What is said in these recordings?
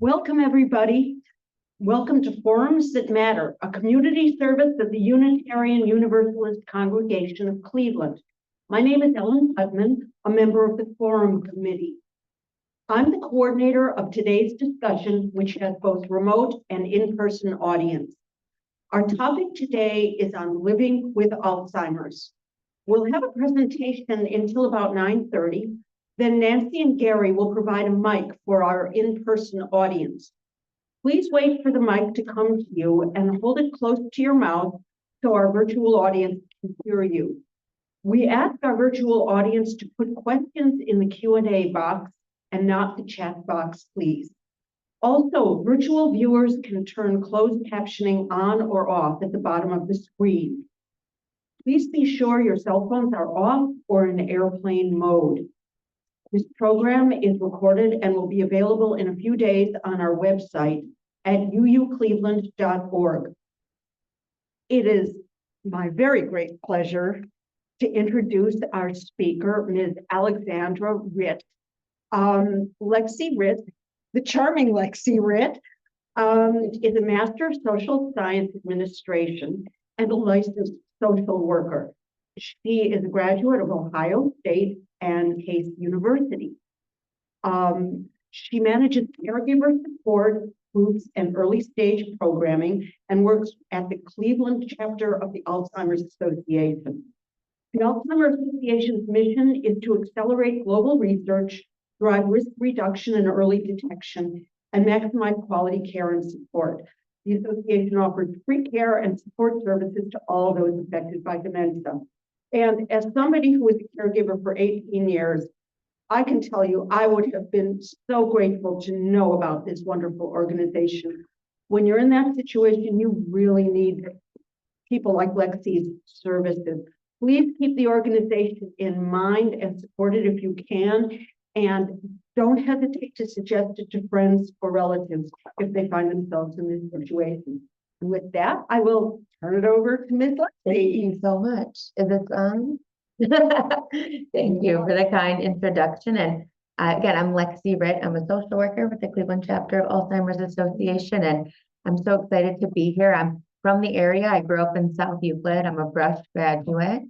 Welcome, everybody. Welcome to Forums That Matter, a community service of the Unitarian Universalist Congregation of Cleveland. My name is Ellen Putman, a member of the Forum Committee. I'm the coordinator of today's discussion, which has both remote and in-person audience. Our topic today is on living with Alzheimer's. We'll have a presentation until about 9:30. Then Nancy and Gary will provide a mic for our in-person audience. Please wait for the mic to come to you and hold it close to your mouth so our virtual audience can hear you. We ask our virtual audience to put questions in the Q&A box and not the chat box, please. Also, virtual viewers can turn closed captioning on or off at the bottom of the screen. Please be sure your cell phones are off or in airplane mode. This program is recorded and will be available in a few days on our website at uucleveland.org. It is my very great pleasure to introduce our speaker, Ms. Alexandra Ritt. Lexi Ritt, the charming Lexi Ritt, is a Master of Social Science Administration and a licensed social worker. She is a graduate of Ohio State and Case University. She manages caregiver support groups and early stage programming and works at the Cleveland chapter of the Alzheimer's Association. The Alzheimer's Association's mission is to accelerate global research, drive risk reduction and early detection, and maximize quality care and support. The association offers free care and support services to all those affected by dementia. And as somebody who was a caregiver for 18 years, I can tell you, I would have been so grateful to know about this wonderful organization. When you're in that situation, you really need people like Lexi's services. Please keep the organization in mind and support it if you can. And don't hesitate to suggest it to friends or relatives if they find themselves in this situation. And with that, I will turn it over to Ms. Lexi. Thank you so much. Is this on? Thank you for the kind introduction. And again, I'm Lexi Ritt. I'm a social worker with the Cleveland chapter of Alzheimer's Association, and I'm so excited to be here. I'm from the area. I grew up in South Euclid. I'm a Brush graduate.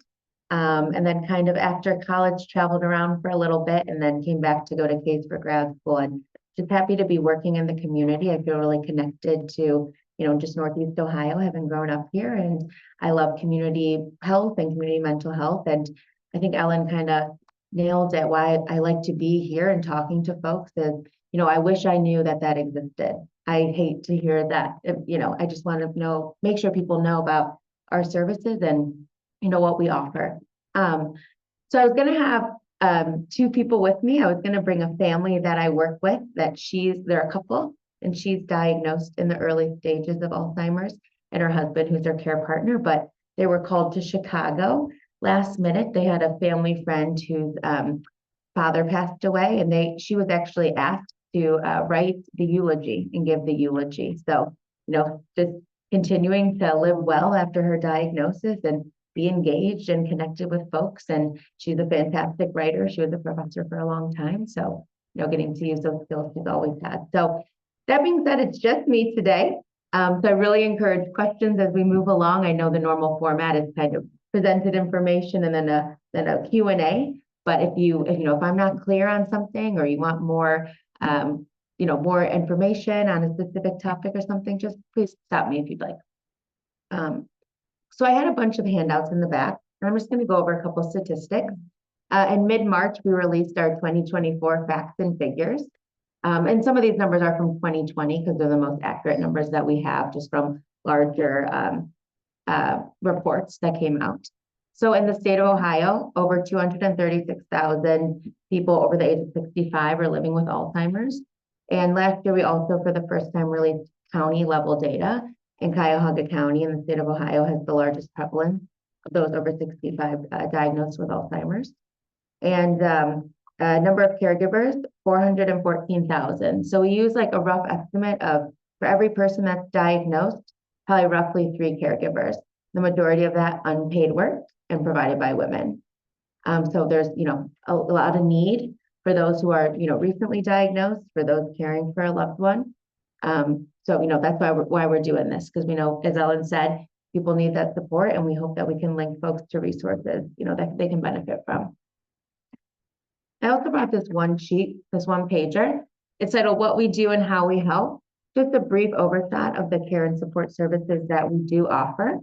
And then kind of after college, traveled around for a little bit and then came back to go to Case for grad school. And just happy to be working in the community. I feel really connected to just Northeast Ohio, having grown up here, and I love community health and community mental health. And I think Ellen kind of nailed it. Why I like to be here and talking to folks is, I wish I knew that existed. I hate to hear that. I just want to make sure people know about our services and, what we offer. So I was going to have two people with me. I was going to bring a family that I work with they're a couple. And she's diagnosed in the early stages of Alzheimer's, and her husband, who's her care partner, but they were called to Chicago last minute. They had a family friend whose father passed away, and she was actually asked to write the eulogy and give the eulogy. So, just continuing to live well after her diagnosis and be engaged and connected with folks. And she's a fantastic writer. She was a professor for a long time. So, getting to use those skills she's always had. So, that being said, it's just me today. So I really encourage questions as we move along. I know the normal format is kind of presented information and then a Q&A. But if I'm not clear on something or you want more, more information on a specific topic or something, just please stop me if you'd like. So I had a bunch of handouts in the back, and I'm just going to go over a couple of statistics. In mid-March, we released our 2024 facts and figures. And some of these numbers are from 2020 because they're the most accurate numbers that we have just from larger reports that came out. So in the state of Ohio, over 236,000 people over the age of 65 are living with Alzheimer's. And last year, we also, for the first time, released county level data. And Cuyahoga County in the state of Ohio has the largest prevalence of those over 65 diagnosed with Alzheimer's. And number of caregivers, 414,000. So we use like a rough estimate of, for every person that's diagnosed, probably roughly 3 caregivers. The majority of that unpaid work and provided by women. So there's, a lot of need for those who are, recently diagnosed, for those caring for a loved one. So, that's why we're doing this, because we know, as Ellen said, people need that support, and we hope that we can link folks to resources, that they can benefit from. I also brought this one sheet, this one pager. It's titled "What We Do and How We Help." Just a brief overshot of the care and support services that we do offer.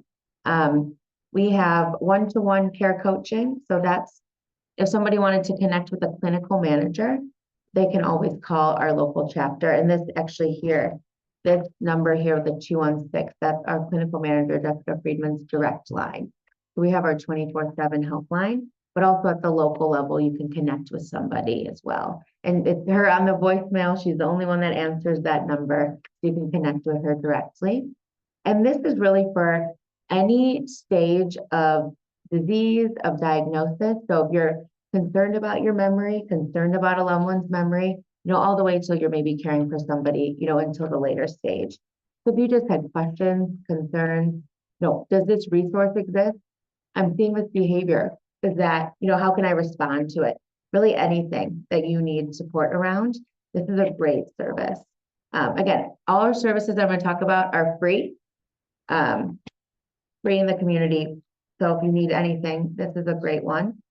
We have one-to-one care coaching. So that's if somebody wanted to connect with a clinical manager, they can always call our local chapter. And this actually here, this number here, the 216, that's our clinical manager, Jessica Friedman's direct line. So we have our 24/7 helpline, but also at the local level, you can connect with somebody as well. And it's her on the voicemail. She's the only one that answers that number. So you can connect with her directly. And this is really for any stage of disease, of diagnosis. So if you're concerned about your memory, concerned about a loved one's memory, all the way till you're maybe caring for somebody, until the later stage. So if you just had questions, concerns, does this resource exist? I'm seeing this behavior. Is that, how can I respond to it? Really anything that you need support around. This is a great service. Again, all our services I'm going to talk about are free, free in the community. So if you need anything, this is a great one.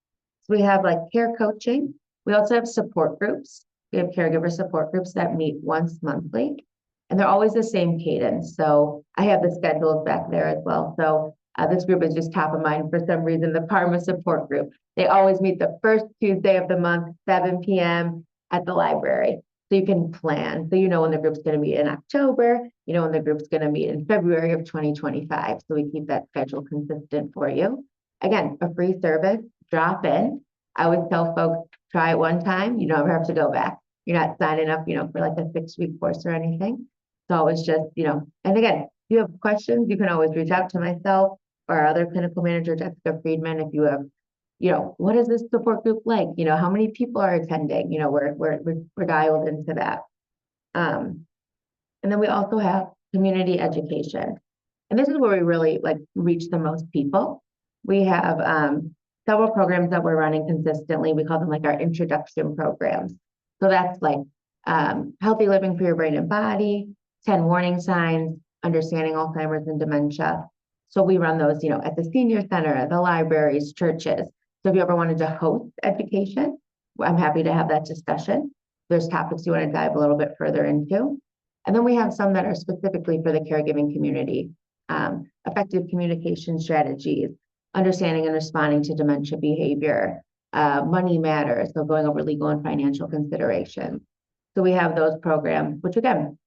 So we have like care coaching. We also have support groups. We have caregiver support groups that meet once monthly, and they're always the same cadence. So I have the schedules back there as well. So this group is just top of mind for some reason, the Parma support group. They always meet the first Tuesday of the month, 7 p.m. at the library. So you can plan. So when the group's going to meet in October, when the group's going to meet in February of 2025. So we keep that schedule consistent for you. Again, a free service, drop in. I would tell folks, try it one time. You don't have to go back. You're not signing up, for like a 6-week course or anything. So it's just, and again, if you have questions, you can always reach out to myself or our other clinical manager, Jessica Friedman. If you have, what is this support group like? How many people are attending? We're dialed into that. And then we also have community education. And this is where we really reach the most people. We have several programs that we're running consistently. We call them our introduction programs. So that's healthy living for your brain and body, 10 warning signs, understanding Alzheimer's and dementia. So we run those, at the senior center, the libraries, churches. So if you ever wanted to host education, I'm happy to have that discussion. There's topics you want to dive a little bit further into. And then we have some that are specifically for the caregiving community, effective communication strategies, understanding and responding to dementia behavior, money matters, so going over legal and financial considerations. So we have those programs, which again,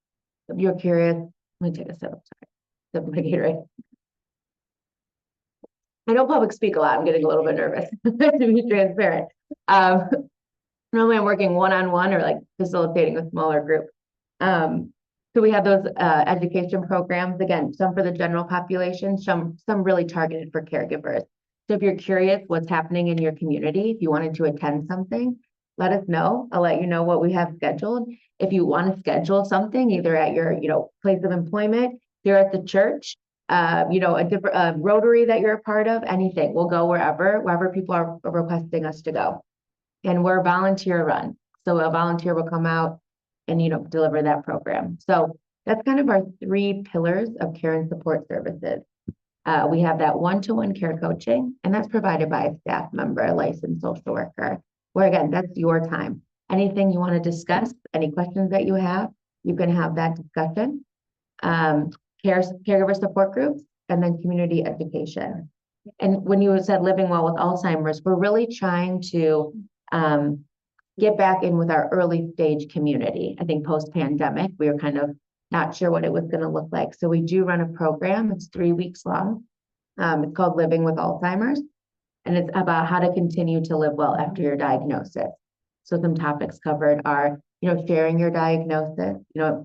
if you're curious, let me take a sip, sip of my Gatorade. I don't public speak a lot. I'm getting a little bit nervous to be transparent. Normally I'm working one-on-one or facilitating a smaller group. So we have those education programs, again, some for the general population, some really targeted for caregivers. So if you're curious what's happening in your community, if you wanted to attend something, let us know. I'll let you know what we have scheduled. If you want to schedule something, either at your, place of employment, here at the church, a different Rotary that you're a part of, anything, we'll go wherever people are requesting us to go. And we're volunteer run. So a volunteer will come out and, deliver that program. So that's kind of our 3 pillars of care and support services. We have that one-to-one care coaching, and that's provided by a staff member, a licensed social worker, where again, that's your time. Anything you want to discuss, any questions that you have, you can have that discussion. Caregiver support groups, and then community education. And when you said living well with Alzheimer's, we're really trying to get back in with our early stage community. I think post-pandemic, we were kind of not sure what it was going to look like. So we do run a program. It's 3 weeks long. It's called Living with Alzheimer's, and it's about how to continue to live well after your diagnosis. So some topics covered are, sharing your diagnosis,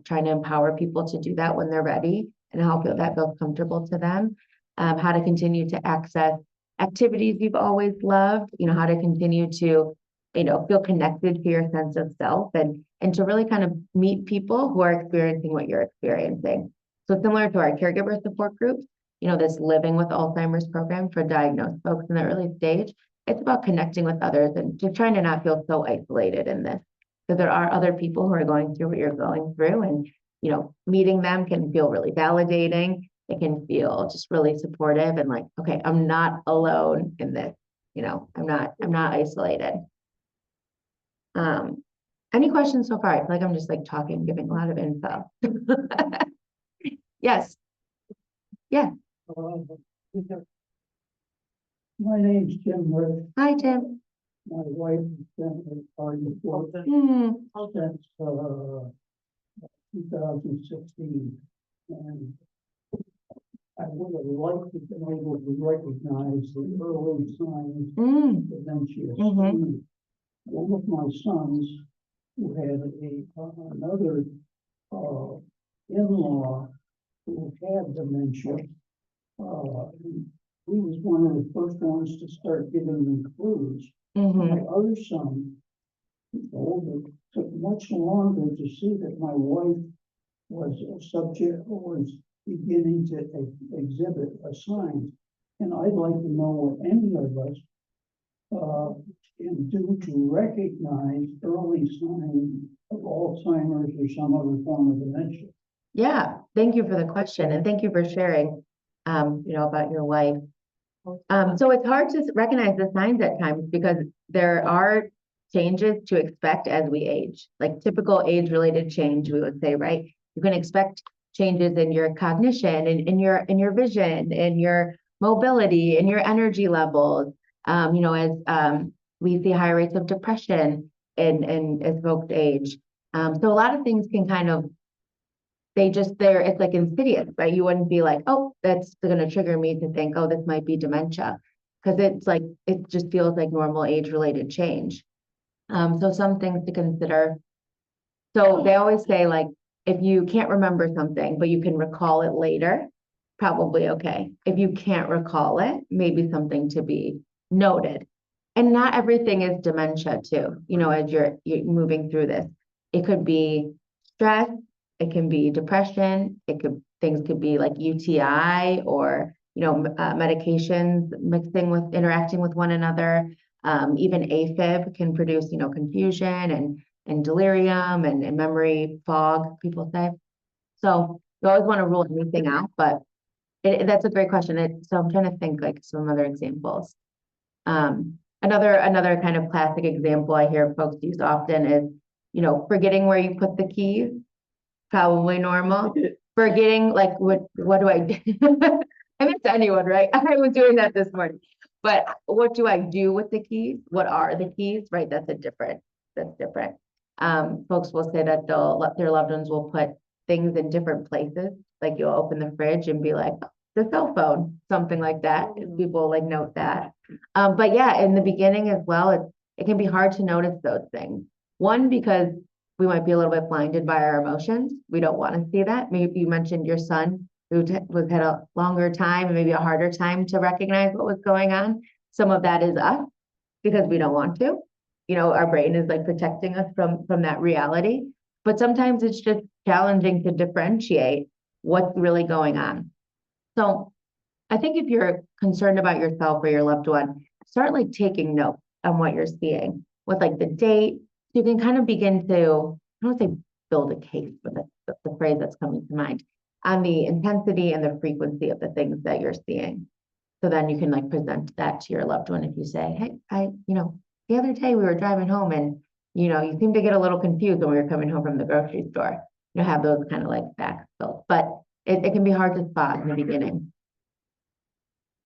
trying to empower people to do that when they're ready and how that feels comfortable to them. How to continue to access activities you've always loved, how to continue to, feel connected to your sense of self and to really kind of meet people who are experiencing what you're experiencing. So similar to our caregiver support groups, this Living with Alzheimer's program for diagnosed folks in the early stage, it's about connecting with others and just trying to not feel so isolated in this. Because there are other people who are going through what you're going through, and meeting them can feel really validating. It can feel just really supportive and like, okay, I'm not alone in this, I'm not isolated. Any questions so far? I feel like I'm just like talking, giving a lot of info. Yes. Yeah. My name's Jim Ritt. Hi, Tim. My wife has been with Party for since 2016. And I would have liked to be able to recognize the early signs of dementia. One of my sons, who had another in-law who had dementia, he was one of the first ones to start giving me clues. My other son, older, took much longer to see that my wife was a subject or was beginning to exhibit a sign. And I'd like to know what any of us can do to recognize early signs of Alzheimer's or some other form of dementia. Yeah, thank you for the question and thank you for sharing, about your wife. So it's hard to recognize the signs at times because there are changes to expect as we age, like typical age-related change, we would say, right? You can expect changes in your cognition, in your vision, in your mobility, in your energy levels. As we see higher rates of depression as folks age. So a lot of things can kind of it's like insidious, right? You wouldn't be like, oh, that's going to trigger me to think, oh, this might be dementia. Because it just feels like normal age-related change. So some things to consider. So they always say, like, if you can't remember something, but you can recall it later, probably okay. If you can't recall it, maybe something to be noted. And not everything is dementia too, as you're moving through this. It could be stress, it can be depression, things could be like UTI or, medications interacting with one another. Even AFib can produce, confusion and delirium and memory fog, people say. So you always want to rule anything out, but that's a great question. So I'm trying to think like some other examples. Another kind of classic example I hear folks use often is, forgetting where you put the keys, probably normal. Forgetting like what do I do? I mean, to anyone, right? I was doing that this morning. But what do I do with the keys? What are the keys, right? That's different. Folks will say that their loved ones will put things in different places. Like you'll open the fridge and be like, the cell phone, something like that. People like note that. But yeah, in the beginning as well, it can be hard to notice those things. One, because we might be a little bit blinded by our emotions. We don't want to see that. Maybe you mentioned your son who had a longer time and maybe a harder time to recognize what was going on. Some of that is us because we don't want to. Our brain is like protecting us from that reality. But sometimes it's just challenging to differentiate what's really going on. So I think if you're concerned about yourself or your loved one, start like taking note on what you're seeing with like the date. You can kind of begin to, I don't want to say build a case, but that's the phrase that's coming to mind, on the intensity and the frequency of the things that you're seeing. So then you can like present that to your loved one. If you say, hey, the other day we were driving home and, you seem to get a little confused when we were coming home from the grocery store. Have those kind of like facts built, but it can be hard to spot in the beginning.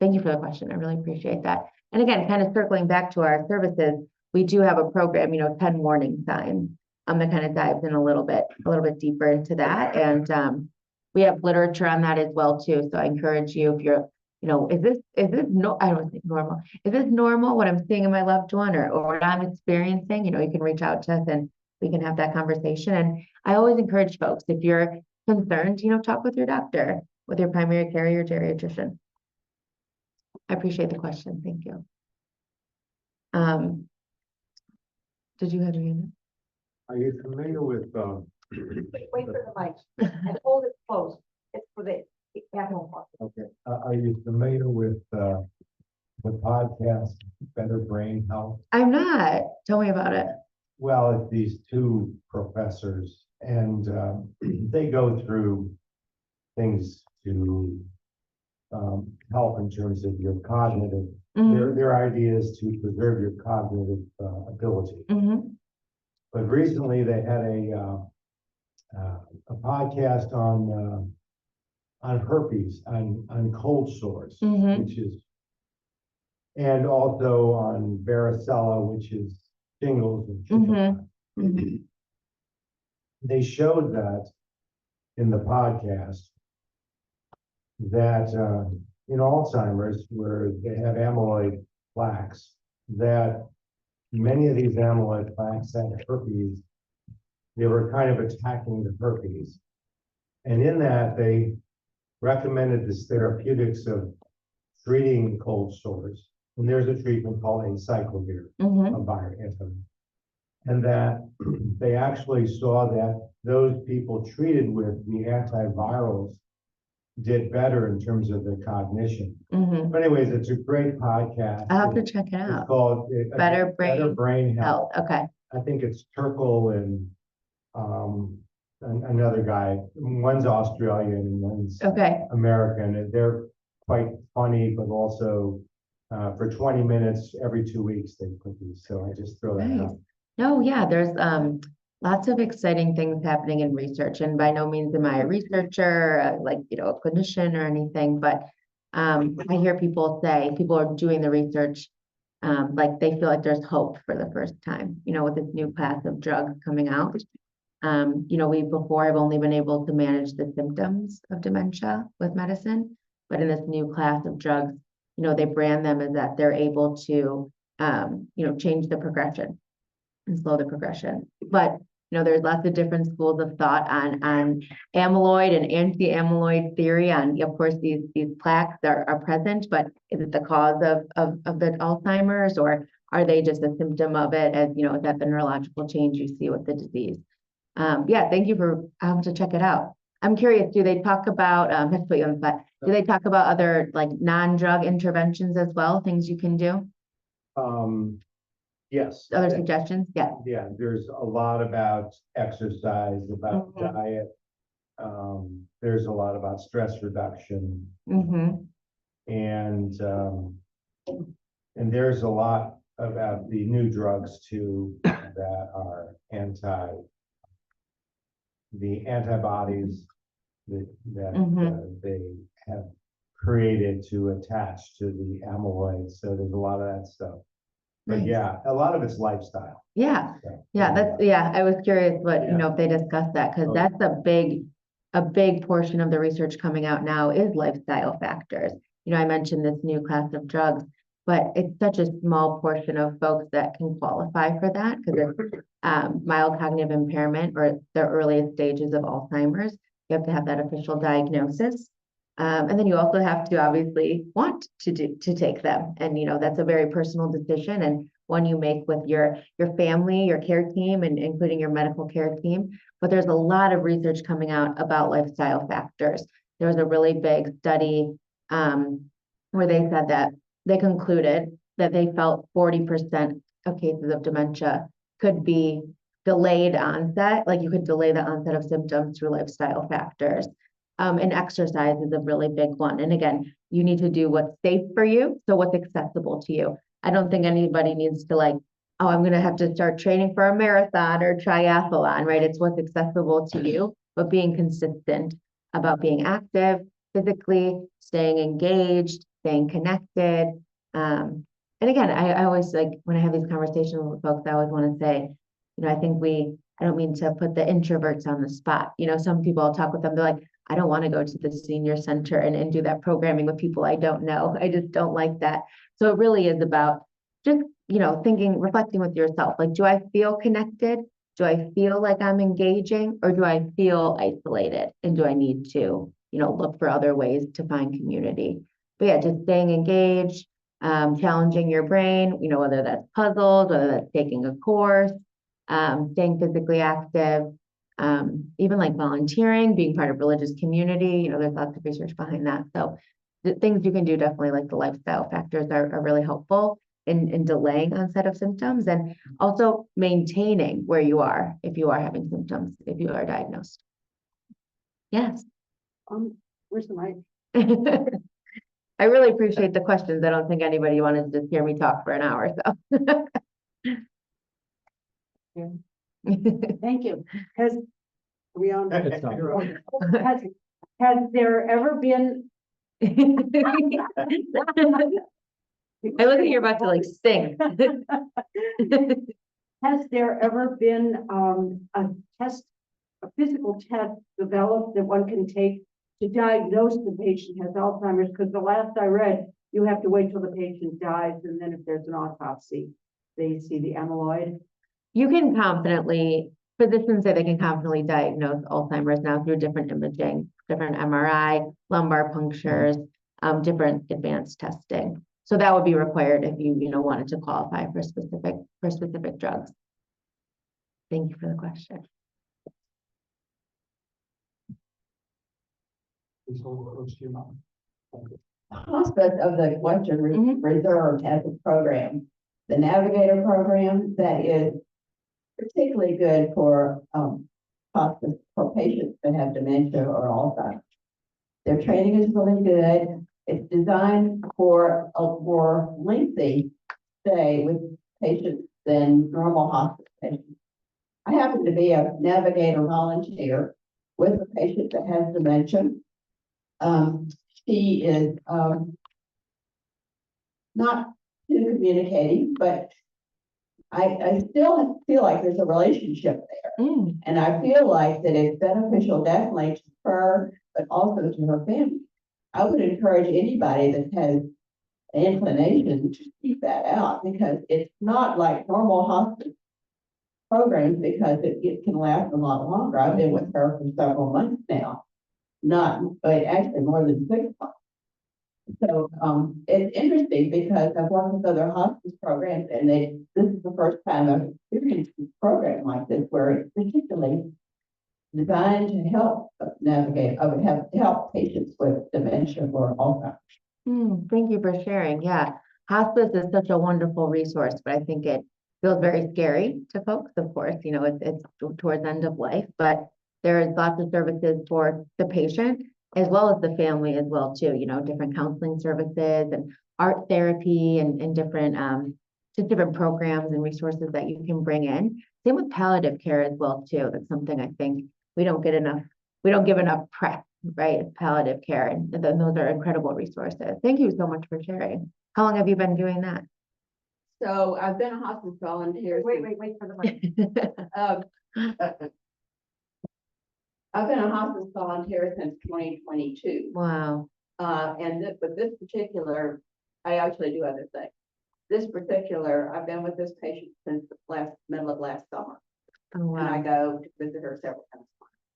Thank you for the question. I really appreciate that. And again, kind of circling back to our services, we do have a program, 10 warning signs, that kind of dives in a little bit deeper into that. And we have literature on that as well too. So I encourage you, if you're, is this no, I don't think normal. Is this normal what I'm seeing in my loved one or what I'm experiencing? You can reach out to us and we can have that conversation. And I always encourage folks, if you're concerned, talk with your doctor, with your primary care, your geriatrician. I appreciate the question. Thank you. Did you have your hand up? Are you familiar with Wait for the mic and hold it close. It's for the animal part. okay? Are you familiar with the podcast Better Brain Health? I'm not. Tell me about it. well, it's these two professors, and they go through things to help in terms of your cognitive. Their idea is to preserve your cognitive ability. But recently they had a podcast on herpes, on cold sores, which is, and also on varicella, which is shingles and chickenpox. They showed that in the podcast that in Alzheimer's, where they have amyloid plaques, that many of these amyloid plaques had herpes. They were kind of attacking the herpes. And in that, they recommended this therapeutics of treating cold sores. And there's a treatment called acyclovir, a virus. And that they actually saw that those people treated with the antivirals did better in terms of their cognition. But anyways, it's a great podcast. I'll have to check it It's out. called Better Brain Health. Okay. I think it's Turkle and another guy. One's Australian and one's American. And they're quite funny, but also for 20 minutes every 2 weeks they put these. So I just throw that out. No, yeah, there's lots of exciting things happening in research, and by no means am I a researcher, like, you know, a clinician or anything, but I hear people say, people are doing the research, like they feel like there's hope for the first time, you know, with this new class of drugs coming out. You know, we before have only been able to manage the symptoms of dementia with medicine, but in this new class of drugs, you know, they brand them as that they're able to, you know, change the progression and slow the progression. But, you know, there's lots of different schools of thought on amyloid and anti-amyloid theory on, of course, these plaques are present, but is it the cause of the Alzheimer's, or are they just a symptom of it, as, you know, is that the neurological change you see with the disease? Yeah, thank you for, I'll have to check it out. I'm curious, do they talk about, I have to put you on the spot, do they talk about other like non-drug interventions as well, things you can do? Yes. Other suggestions? Yeah. Yeah, there's a lot about exercise, about diet. There's a lot about stress reduction. And there's a lot about the new drugs too that are the antibodies that they have created to attach to the amyloid. So there's a lot of that stuff. But yeah, a lot of it's lifestyle. Yeah. So, Yeah, I was curious what, you know, if they discussed that, because that's a big portion of the research coming out now is lifestyle factors. You know, I mentioned this new class of drugs, but it's such a small portion of folks that can qualify for that, because it's mild cognitive impairment or the earliest stages of Alzheimer's. You have to have that official diagnosis. And then you also have to obviously want to take them. And, you know, that's a very personal decision, and one you make with your family, your care team, and including your medical care team. But there's a lot of research coming out about lifestyle factors. There was a really big study where they said that they concluded that they felt 40% of cases of dementia could be delayed onset, like you could delay the onset of symptoms through lifestyle factors. And exercise is a really big one. And again, you need to do what's safe for you. So what's accessible to you. I don't think anybody needs to like, oh, I'm going to have to start training for a marathon or triathlon, right? It's what's accessible to you, but being consistent about being active physically, staying engaged, staying connected. And again, I always like when I have these conversations with folks, I always want to say, you know, I think I don't mean to put the introverts on the spot. You know, some people I'll talk with them, they're like, I don't want to go to the senior center and do that programming with people I don't know. I just don't like that. So it really is about just, you know, reflecting with yourself. Like, do I feel connected? Do I feel like I'm engaging, or do I feel isolated? And do I need to, you know, look for other ways to find community? But yeah, just staying engaged, challenging your brain, you know, whether that's puzzles, whether that's taking a course, staying physically active, even like volunteering, being part of religious community, you know, there's lots of research behind that. So the things you can do, definitely like the lifestyle factors are really helpful. in delaying onset of symptoms, and also maintaining where you are if you are having symptoms, if you are diagnosed. Yes. Where's the mic? I really appreciate the questions. I don't think anybody wanted to just hear me talk for an hour, so. Thank you. Has, are we on? It's not. Has there ever been? I look like you're about to like sing. Has there ever been a test, a physical test developed that one can take to diagnose the patient has Alzheimer's? Because the last I read, you have to wait till the patient dies, and then if there's an autopsy, they see the amyloid. You can confidently, physicians say they can confidently diagnose Alzheimer's now through different imaging, different MRI, lumbar punctures, different advanced testing. So that would be required if you wanted to qualify for specific drugs. Thank you for the question. Aspect of the Western Reserve has a program, the Navigator program, that is particularly good for hospice for patients that have dementia or Alzheimer's. Their training is really good. It's designed for a more lengthy stay with patients than normal hospice patients. I happen to be a Navigator volunteer with a patient that has dementia. She is not too communicating, but I still feel like there's a relationship there. And I feel like that it's beneficial definitely to her, but also to her family. I would encourage anybody that has an inclination to keep that out, because it's not like normal hospice programs, because it can last a lot longer. I've been with her for several months now, actually more than 6 months. So it's interesting because I've worked with other hospice programs, and this is the first time I've experienced a program like this, where it's particularly designed to help navigate, help patients with dementia or Alzheimer's. Thank you for sharing. Yeah, hospice is such a wonderful resource, but I think it feels very scary to folks. Of course, it's towards end of life, but there is lots of services for the patient as well as the family as well too. Different counseling services and art therapy and different just different programs and resources that you can bring in. Same with palliative care as well too. That's something I think we don't give enough prep, right? Palliative care, and those are incredible resources. Thank you so much for sharing. How long have you been doing that? So I've been a hospice volunteer. Wait for the mic. I've been a hospice volunteer since 2022. Wow. But this particular, I actually do other things. This particular, I've been with this patient since the middle of last summer. Oh, wow. And I go to visit her several times.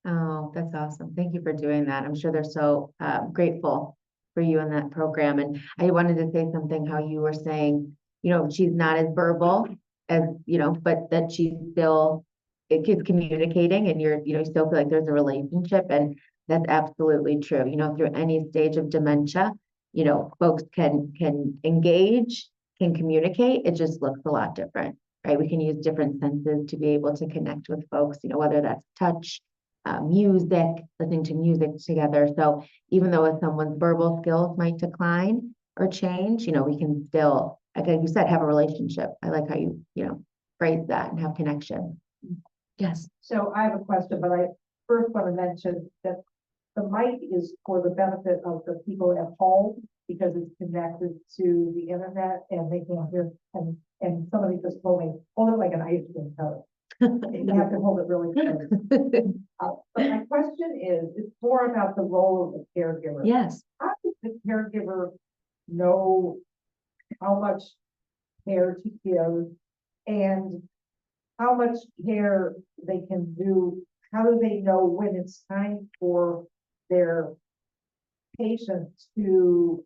Oh, that's awesome. Thank you for doing that. I'm sure they're so grateful for you in that program. And I wanted to say something, how you were saying, she's not as verbal as, but that she's still, it keeps communicating, and you still feel like there's a relationship. And that's absolutely true. Through any stage of dementia, folks can engage, can communicate. It just looks a lot different, right? We can use different senses to be able to connect with folks, whether that's touch, music, listening to music together. So even though if someone's verbal skills might decline or change, we can still, like you said, have a relationship. I like how you, phrase that, and have connection. Yes. So I have a question, but I first want to mention that the mic is for the benefit of the people at home, because it's connected to the internet and they can't hear. And somebody just told me, hold it like an ice cream cone. You have to hold it really close. But my question is, it's more about the role of the caregiver. Yes. How does the caregiver know how much care to give, and how much care they can do? How do they know when it's time for their patient to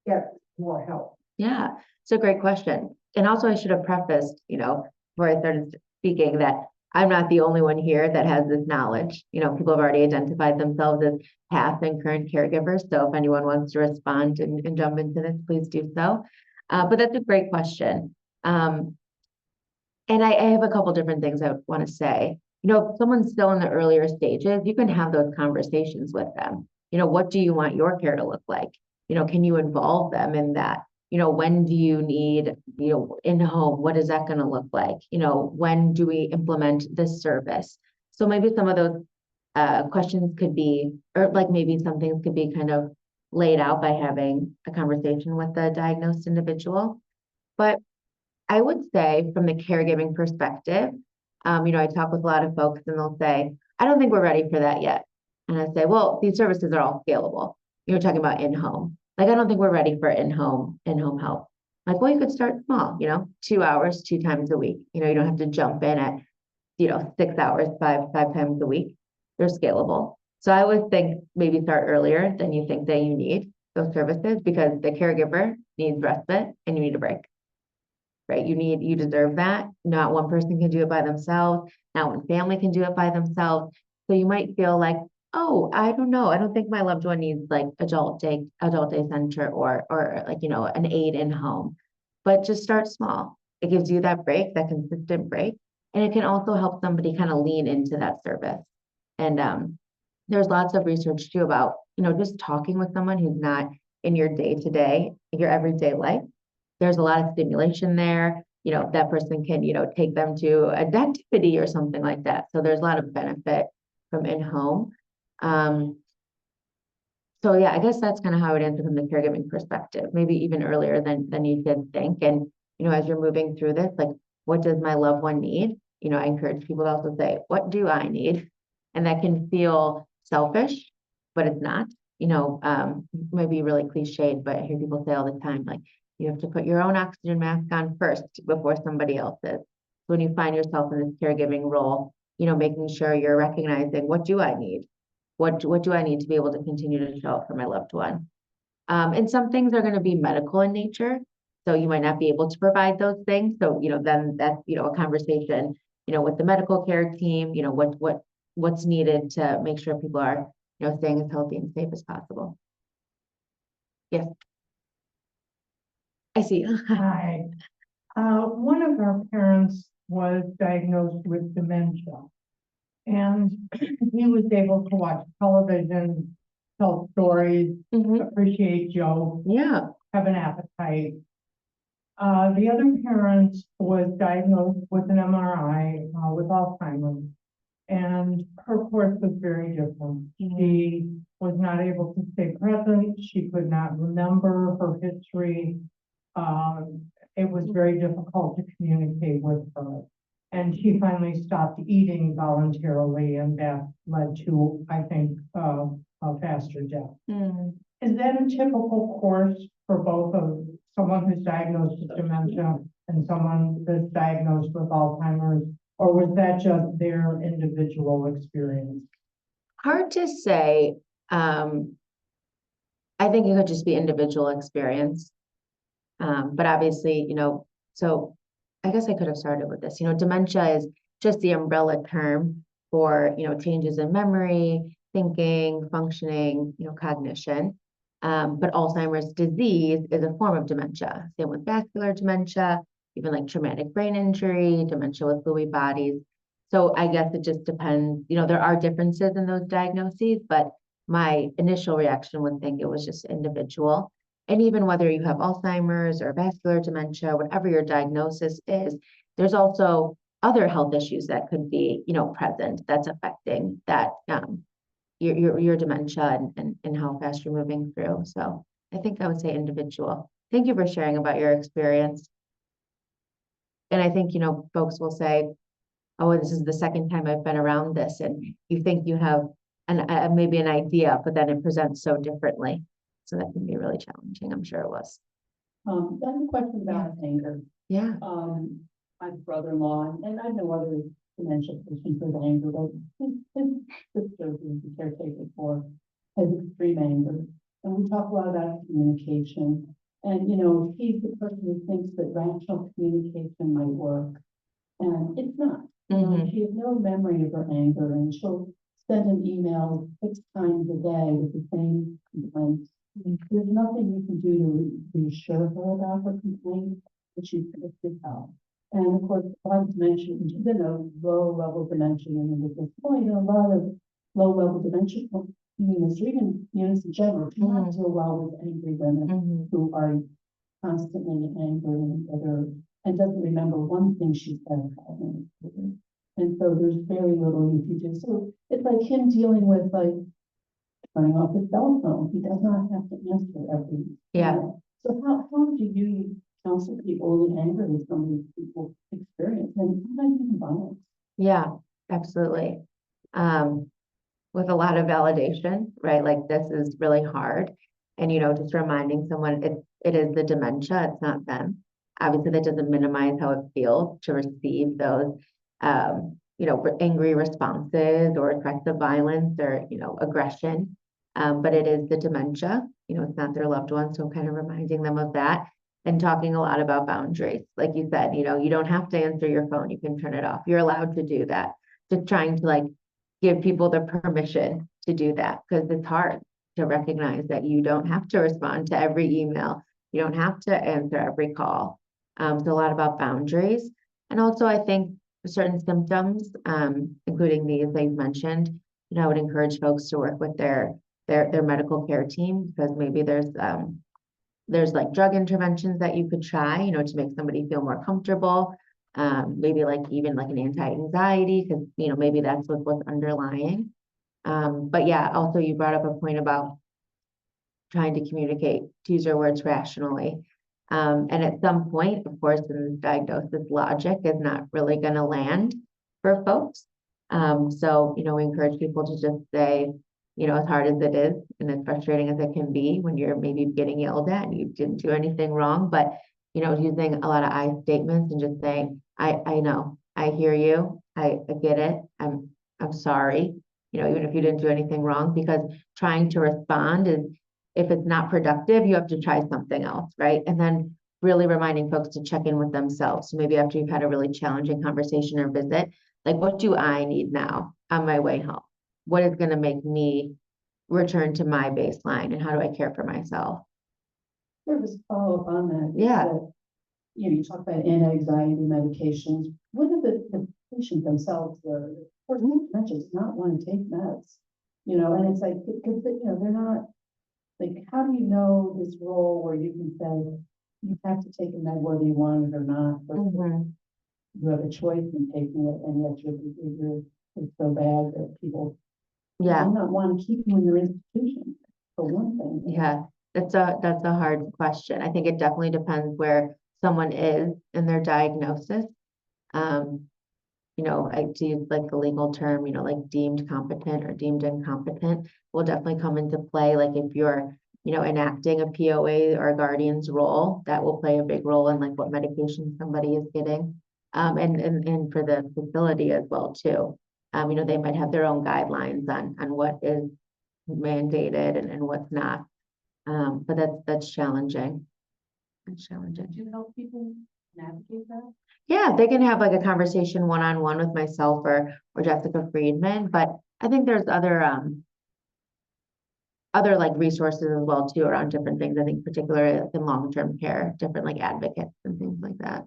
get more help? Yeah, it's a great question. And also I should have prefaced, before I started speaking, that I'm not the only one here that has this knowledge. People have already identified themselves as past and current caregivers. So if anyone wants to respond and jump into this, please do so. But that's a great question. And I have a couple different things I would want to say. If someone's still in the earlier stages, you can have those conversations with them. What do you want your care to look like? Can you involve them in that? When do you need, in home, what is that going to look like? When do we implement this service? So maybe some of those questions could be, or like maybe some things could be kind of laid out by having a conversation with the diagnosed individual. But I would say from the caregiving perspective, I talk with a lot of folks and they'll say, I don't think we're ready for that yet. And I say, well, these services are all scalable. You're talking about in-home. Like, I don't think we're ready for in-home help. Like, well, you could start small, 2 hours, 2 times a week. You don't have to jump in at, 6 hours, five times a week. They're scalable. So I would think maybe start earlier than you think that you need those services, because the caregiver needs respite and you need a break. Right? You deserve that. Not one person can do it by themselves. Not one family can do it by themselves. So you might feel like, oh, I don't know. I don't think my loved one needs like adult day center or like, an aid in home, but just start small. It gives you that break, that consistent break. And it can also help somebody kind of lean into that service. And there's lots of research too about, just talking with someone who's not in your day-to-day, your everyday life. There's a lot of stimulation there. That person can, take them to an activity or something like that. So there's a lot of benefit from in-home. So yeah, I guess that's kind of how I would answer from the caregiving perspective, maybe even earlier than you did think. And, as you're moving through this, like, what does my loved one need? I encourage people to also say, what do I need? And that can feel selfish, but it's not, might be really cliched, but I hear people say all the time, like, you have to put your own oxygen mask on first before somebody else's. So when you find yourself in this caregiving role, making sure you're recognizing, what do I need? What do I need to be able to continue to show up for my loved one? And some things are going to be medical in nature. So you might not be able to provide those things. So, then that's, a conversation, with the medical care team, what's needed to make sure people are, staying as healthy and safe as possible. Yes. I see. Hi. One of our parents was diagnosed with dementia. And he was able to watch television, tell stories, appreciate jokes, have an appetite. The other parent was diagnosed with an MRI with Alzheimer's, and her course was very different. She was not able to stay present. She could not remember her history. It was very difficult to communicate with her. And she finally stopped eating voluntarily, and that led to, I think, a faster death. Is that a typical course for both of someone who's diagnosed with dementia and someone that's diagnosed with Alzheimer's, or was that just their individual experience? Hard to say. I think it could just be individual experience. But obviously, so I guess I could have started with this. Dementia is just the umbrella term for, changes in memory, thinking, functioning, cognition. But Alzheimer's disease is a form of dementia. Same with vascular dementia, even like traumatic brain injury, dementia with Lewy bodies. So I guess it just depends. There are differences in those diagnoses, but my initial reaction would think it was just individual. And even whether you have Alzheimer's or vascular dementia, whatever your diagnosis is, there's also other health issues that could be, present that's affecting that your dementia and how fast you're moving through. So I think I would say individual. Thank you for sharing about your experience. And I think, folks will say, oh, this is the second time I've been around this, and you think you have maybe an idea, but then it presents so differently. So that can be really challenging. I'm sure it was. Then a question about anger. Yeah. My brother-in-law, and I know other dementia patients with anger, but his sister, who's the caretaker for, has extreme anger. And we talk a lot about communication. And, he's the person who thinks that rational communication might work. And it's not. She has no memory of her anger, and she'll send an email 6 times a day with the same complaints. There's nothing you can do to reassure her about her complaint, but she's gonna get help. And of course, a lot of dementia, she's in a low-level dementia, and at this point, a lot of low-level dementia units, or even units in general, do not deal well with angry women who are constantly angry and bitter, and doesn't remember one thing she said 5 minutes ago. And so there's very little you can do. So it's like him dealing with like turning off his cell phone. He does not have to answer every. Yeah. email. So how do you counsel people in anger with some of these people experience and sometimes even violence? Yeah, absolutely. With a lot of validation, right? Like this is really hard. And, just reminding someone it is the dementia, it's not them. Obviously, that doesn't minimize how it feels to receive those, angry responses or threats of violence or, aggression. But it is the dementia, it's not their loved one. So kind of reminding them of that and talking a lot about boundaries. Like you said, you don't have to answer your phone. You can turn it off. You're allowed to do that. Just trying to give people the permission to do that because it's hard to recognize that you don't have to respond to every email. You don't have to answer every call. So a lot about boundaries. And also I think certain symptoms, including these they've mentioned, I would encourage folks to work with their medical care team because maybe there's like drug interventions that you could try, to make somebody feel more comfortable. Maybe even an anti-anxiety, because, maybe that's what's underlying. But yeah, also you brought up a point about trying to communicate, to use your words rationally. And at some point, of course, in the diagnosis, logic is not really going to land for folks. So, we encourage people to just say, as hard as it is and as frustrating as it can be when you're maybe getting yelled at and you didn't do anything wrong, but, using a lot of I statements and just saying, I know, I hear you, I get it, I'm sorry, even if you didn't do anything wrong, because trying to respond is, if it's not productive, you have to try something else, right? And then really reminding folks to check in with themselves. So maybe after you've had a really challenging conversation or visit, what do I need now on my way home? What is going to make me return to my baseline and how do I care for myself? There was a follow-up on that. Yeah. That, you talk about anti-anxiety medications. What are the patients themselves, the person does not want to take meds, and it's like, because, they're not, how do you know this role where you can say, you have to take a med whether you want it or not, but you have a choice in taking it, and yet your behavior is so bad that people do not want to keep you in your institution, for one thing. Yeah, that's a hard question. I think it definitely depends where someone is in their diagnosis. I to use the legal term, deemed competent or deemed incompetent will definitely come into play. If you're, enacting a POA or a guardian's role, that will play a big role in what medication somebody is getting. And for the facility as well too. They might have their own guidelines on what is mandated and what's not. But that's challenging. That's challenging. Do you help people navigate that? Yeah, they can have a conversation one-on-one with myself or Jessica Friedman, but I think there's other resources as well too around different things. I think particularly in long-term care, different advocates and things like that.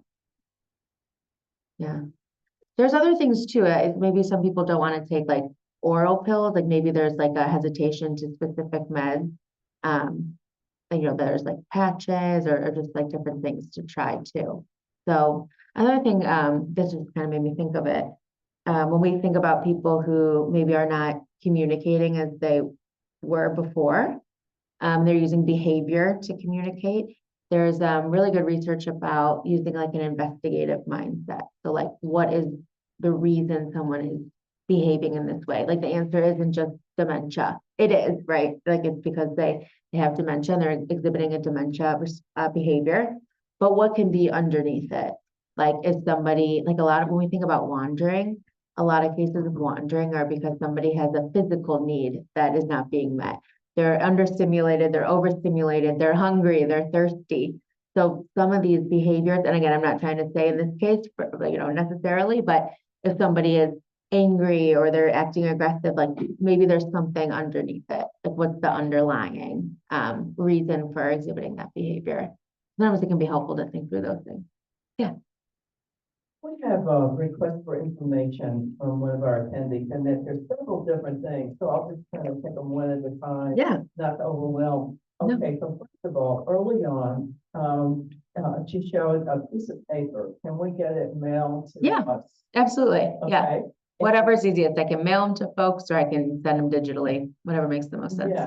Yeah. There's other things too. Maybe some people don't want to take oral pills. Maybe there's a hesitation to specific meds. And, there's patches or just different things to try too. So another thing, this just kind of made me think of it. When we think about people who maybe are not communicating as they were before, they're using behavior to communicate. There's really good research about using an investigative mindset. So what is the reason someone is behaving in this way? The answer isn't just dementia. It is, right? It's because they have dementia and they're exhibiting a dementia behavior. But what can be underneath it? Is somebody, when we think about wandering, a lot of cases of wandering are because somebody has a physical need that is not being met. They're understimulated, they're overstimulated, they're hungry, they're thirsty. So some of these behaviors, and again, I'm not trying to say in this case, necessarily, but if somebody is angry or they're acting aggressive, like maybe there's something underneath it. Like what's the underlying reason for exhibiting that behavior? Sometimes it can be helpful to think through those things. We have a request for information from one of our attendees, and that there's several different things, so I'll just kind of take them one at a time. Yeah. Not to overwhelm. No. Okay, so first of all, early on, she showed a piece of paper. Can we get it mailed to Yeah. us? Absolutely. Yeah. Okay. Whatever's easiest. I can mail them to folks or I can send them digitally, whatever makes the most sense.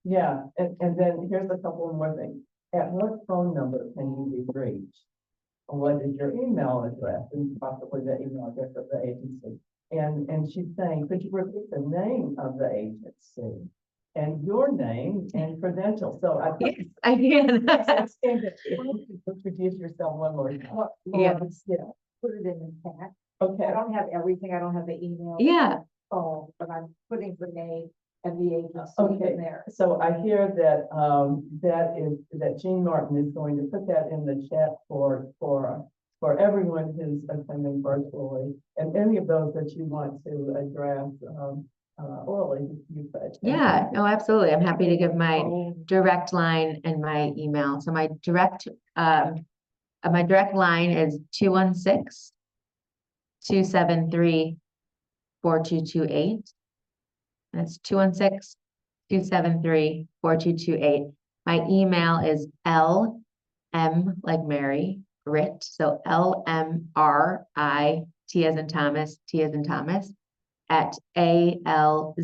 Yeah, and then here's a couple more things. At what phone number can you be reached? What is your email address and possibly the email address of the agency? And she's saying, could you repeat the name of the agency and your name and credentials? So I think Yes, I can. introduce yourself one more time. Yes. Yeah, put it in the chat. Okay. I don't have everything. I don't have the email. Yeah. Phone, but I'm putting the name and the agency Okay. in there. So I hear that, that Jean Martin is going to put that in the chat for everyone who's attending virtually, and any of those that you want to address, orally, you could. Yeah, no, absolutely. I'm happy to give my direct line and my email. So my direct line is 216-273-4228. That's 216-273-4228. My email is LM like Mary, Ritt. So LMRIT as in Thomas, T as in Thomas, at ALZ.org.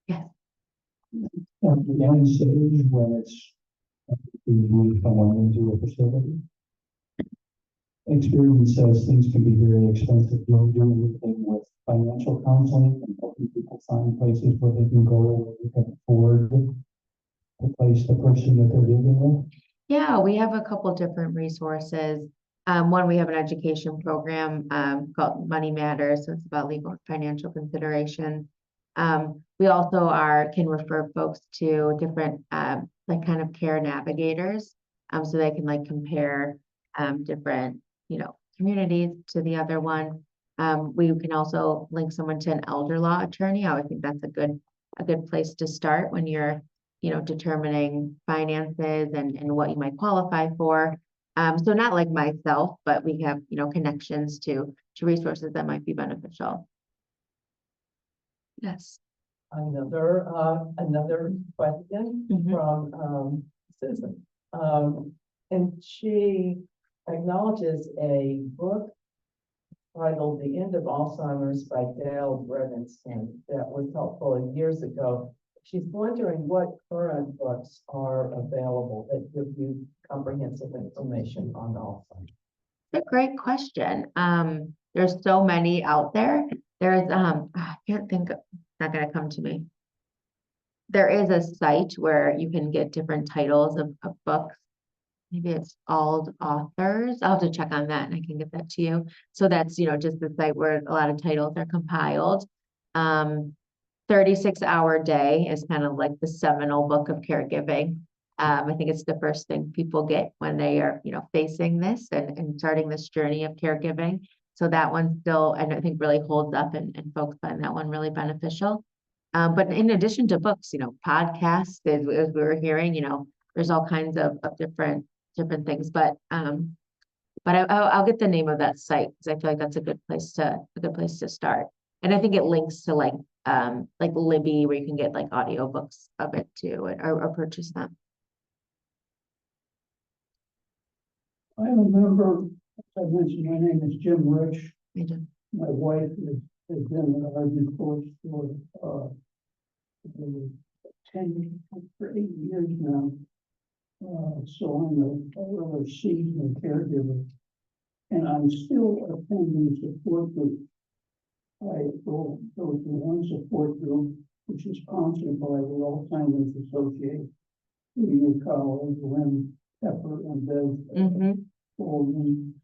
Yes. At the end stage, when it's being moved someone into a facility, experience says things can be very expensive. You'll do anything with financial counseling and helping people find places where they can go, where they can afford to place the person that they're dealing with. Yeah, we have a couple different resources. One, we have an education program called Money Matters, so it's about legal and financial considerations. We also can refer folks to different like kind of care navigators, so they can like compare different communities to the other one. We can also link someone to an elder law attorney. I would think that's a good place to start when you're determining finances and what you might qualify for. So not like myself, but we have, connections to resources that might be beneficial. Yes. Another question from Susan. And she acknowledges a book titled The End of Alzheimer's by Dale Bredenson that was helpful years ago. She's wondering what current books are available that give you comprehensive information on Alzheimer's. It's a great question. There's so many out there. There's I can't think of, it's not gonna come to me. There is a site where you can get different titles of books. Maybe it's All Authors. I'll have to check on that and I can get that to you. So that's, just the site where a lot of titles are compiled. 36-Hour Day is kind of like the seminal book of caregiving. I think it's the first thing people get when they are, facing this and starting this journey of caregiving. So that one still, I think, really holds up and folks find that one really beneficial. But in addition to books, podcasts, as we were hearing, there's all kinds of different things. But I'll get the name of that site because I feel like that's a good place to start. And I think it links to like Libby, where you can get like audiobooks of it too, or purchase them. I remember, as I mentioned, my name is Jim Rich. I do. My wife has been in our course for 8 years now. So I'm a rather seasoned caregiver, and I'm still attending support group. I go to one support group, which is sponsored by the Alzheimer's Association. Your colleagues, Lynn Pepper and Bev Golden,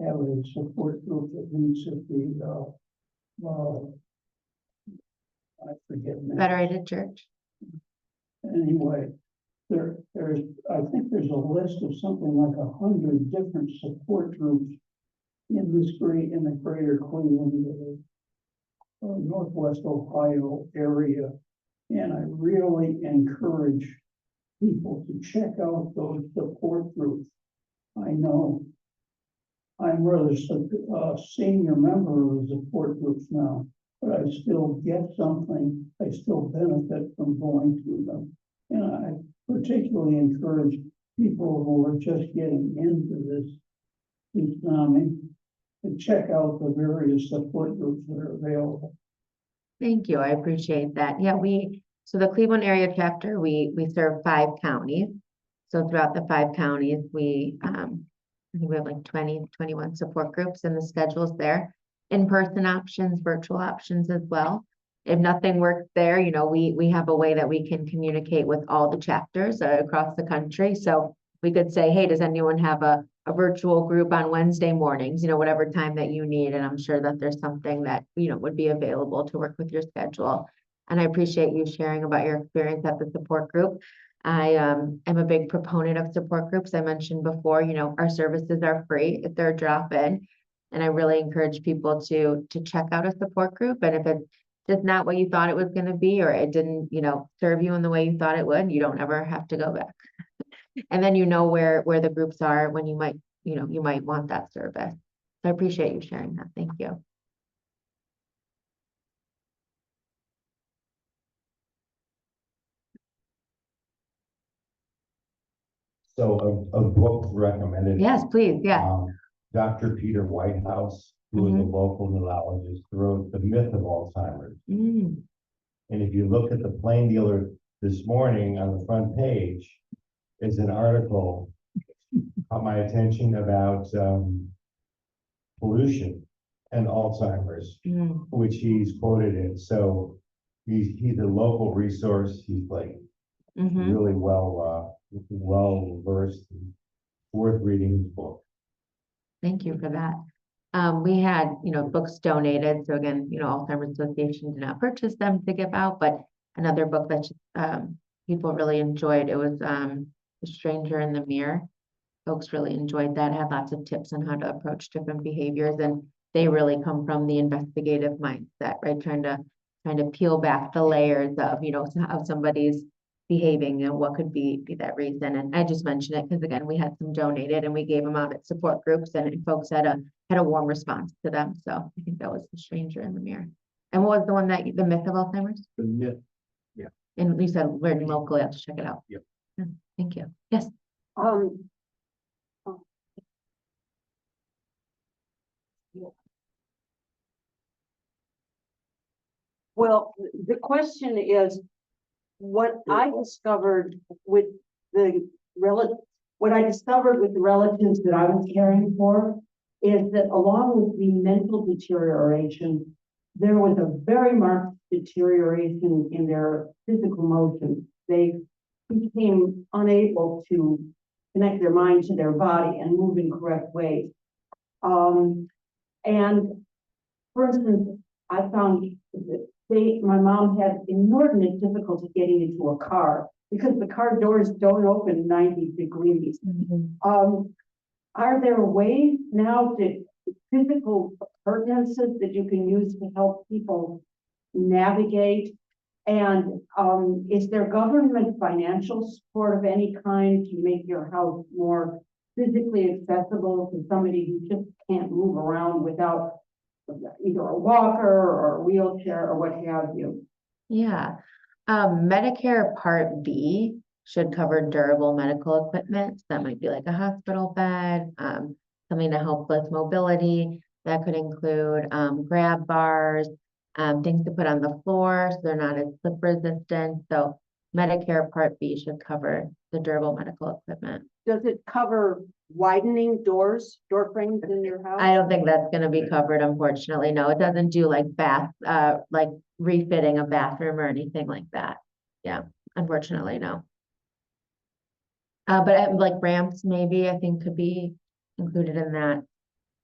have a support group that meets at the I forget now. Federated Church. Anyway, I think there's a list of something like 100 different support groups in the greater Cleveland, Northwest Ohio area. And I really encourage people to check out those support groups. I know I'm rather senior member of the support groups now, but I still get something, I still benefit from going to them. And I particularly encourage people who are just getting into this tsunami to check out the various support groups that are available. Thank you. I appreciate that. Yeah, so the Cleveland area chapter, we serve 5 counties. So throughout the 5 counties, I think we have like 20, 21 support groups, and the schedules there. In-person options, virtual options as well. If nothing works there, you know, we have a way that we can communicate with all the chapters across the country. So we could say, hey, does anyone have a virtual group on Wednesday mornings, you know, whatever time that you need. And I'm sure that there's something that, you know, would be available to work with your schedule. And I appreciate you sharing about your experience at the support group. I am a big proponent of support groups. I mentioned before, you know, our services are free if they're a drop-in. And I really encourage people to check out a support group. And if it's just not what you thought it was going to be, or it didn't, you know, serve you in the way you thought it would, you don't ever have to go back. And then you know where the groups are when you might want that service. So I appreciate you sharing that. Thank you. So a book recommended. Yes, please. Yeah. Dr. Peter Whitehouse, who is a local neurologist, wrote The Myth of Alzheimer's. Mm. And if you look at the Plain Dealer this morning on the front page, is an article caught my attention about pollution and Alzheimer's, which he's quoted in. So he's a local resource. He's like really well versed, worth reading his book. Thank you for that. We had, you know, books donated. So again, you know, Alzheimer's Association did not purchase them to give out, but another book that people really enjoyed, it was The Stranger in the Mirror. Folks really enjoyed that, had lots of tips on how to approach different behaviors, and they really come from the investigative mindset, right? Trying to peel back the layers of, you know, how somebody's behaving and what could be that reason. And I just mentioned it because again, we had some donated and we gave them out at support groups, and folks had a warm response to them. So I think that was The Stranger in the Mirror. And what was the one that The Myth of Alzheimer's? The Myth. Yeah. And you said learning locally, I'll have to check it out. Yep. Thank you. Yes. Well, the question is, what I discovered with the relatives that I was caring for is that along with the mental deterioration, there was a very marked deterioration in their physical motion. They became unable to connect their mind to their body and move in correct ways. And for instance, I found that my mom had inordinate difficulty getting into a car because the car doors don't open 90 degrees. Are there ways now to physical appurtenances that you can use to help people navigate? And is there government financial support of any kind to make your house more physically accessible to somebody who just can't move around without either a walker or a wheelchair or what have you? Yeah. Medicare Part B should cover durable medical equipment. So that might be like a hospital bed, something to help with mobility. That could include grab bars, things to put on the floor so they're not as slip resistant. So Medicare Part B should cover the durable medical equipment. Does it cover widening door frames in your house? I don't think that's going to be covered, unfortunately. No, it doesn't do like like refitting a bathroom or anything like that. Yeah, unfortunately, no. But like ramps, maybe I think could be included in that.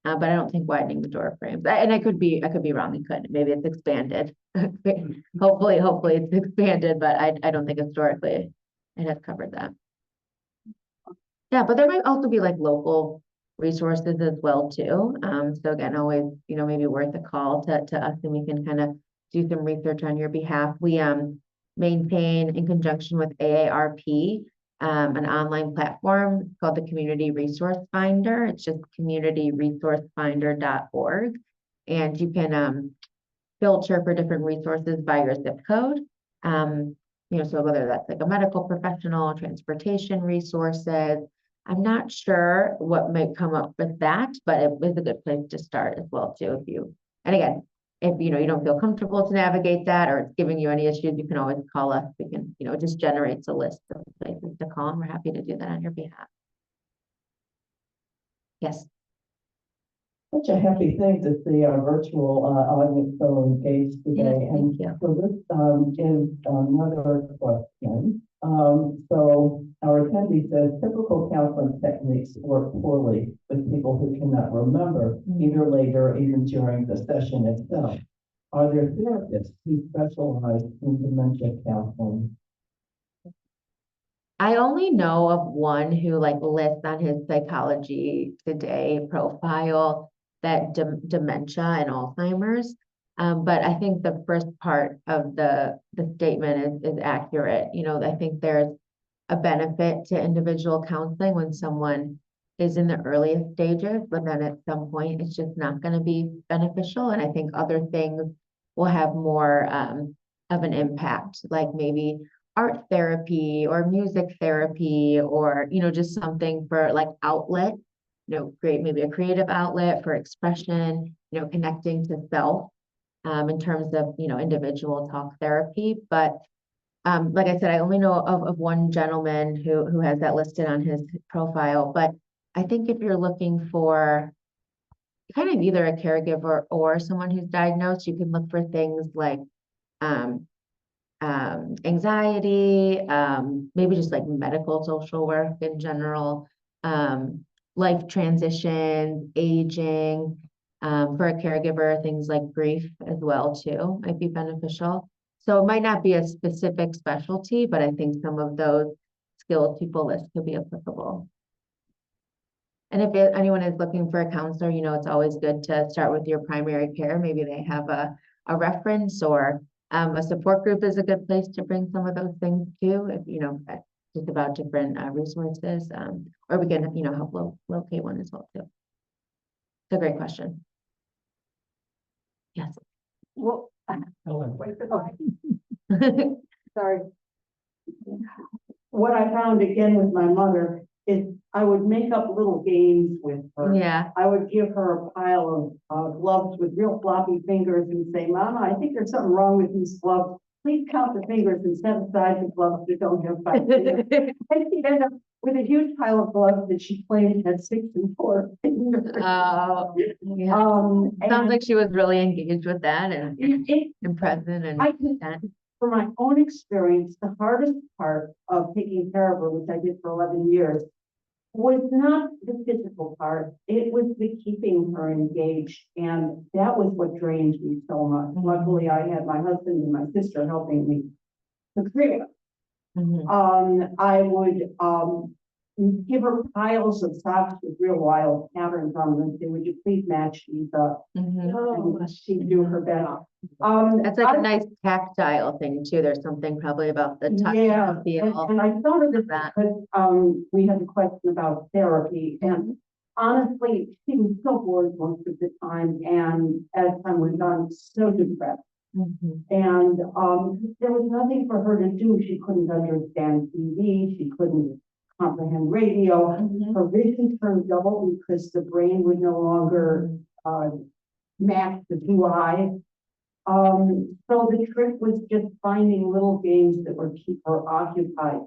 But I don't think widening the door frames. And I could be wrong. It could. Maybe it's expanded. Hopefully it's expanded. But I don't think historically it has covered that. Yeah, but there might also be like local resources as well too. So again, always, maybe worth a call to us and we can kind of do some research on your behalf. We maintain in conjunction with AARP an online platform called the Community Resource Finder. It's just communityresourcefinder.org. And you can filter for different resources by your zip code. So whether that's like a medical professional, transportation resources, I'm not sure what might come up with that, but it is a good place to start as well too. And again, if you don't feel comfortable to navigate that or it's giving you any issues, you can always call us. We can, it just generates a list of places to call and we're happy to do that on your behalf. Yes. Such a happy thing to see our virtual audience so engaged today. Yes, thank you. So this is another question. So our attendee says typical counseling techniques work poorly with people who cannot remember either later or even during the session itself. Are there therapists who specialize in dementia counseling? I only know of one who lists on his Psychology Today profile that dementia and Alzheimer's. But I think the first part of the statement is accurate. I think there's a benefit to individual counseling when someone is in the earliest stages, but then at some point it's just not going to be beneficial. And I think other things will have more of an impact, like maybe art therapy or music therapy or, just something for outlet, create maybe a creative outlet for expression, connecting to self in terms of, individual talk therapy. But like I said, I only know of one gentleman who has that listed on his profile, but I think if you're looking for kind of either a caregiver or someone who's diagnosed, you can look for things like anxiety, maybe just medical social work in general, life transitions, aging, for a caregiver, things like grief as well too might be beneficial. So it might not be a specific specialty, but I think some of those skills people list could be applicable. And if anyone is looking for a counselor, it's always good to start with your primary care. Maybe they have a reference or a support group is a good place to bring some of those things too, if just about different resources, or we can, help locate one as well too. It's a great question. Yes. Well, Wait for the mic. sorry. What I found again with my mother is I would make up little games with her. Yeah. I would give her a pile of gloves with real floppy fingers and say, Mama, I think there's something wrong with these gloves. Please count the fingers and set aside the gloves that don't have 5 fingers. And she'd end up with a huge pile of gloves that she claimed had 6 and 4 fingers. Oh, yeah. Sounds and like she was really engaged with that and present and I can, from my own experience, the hardest part of taking care of her, which I did for 11 years, was not the physical part. It was the keeping her engaged. And that was what drained me so much. Luckily, I had my husband and my sister helping me to create it. I would give her piles of socks with real wild patterns on them and say, would you please match these up? And she'd do her best. That's like a nice tactile thing too. There's something probably about the touch Yeah, and feel. and I thought of this that. because we had a question about therapy, and honestly, she was so bored most of the time, and as time went on, so depressed. And there was nothing for her to do. She couldn't understand TV. She couldn't comprehend radio. Her vision turned double because the brain would no longer match the 2 eyes. So the trick was just finding little games that would keep her occupied.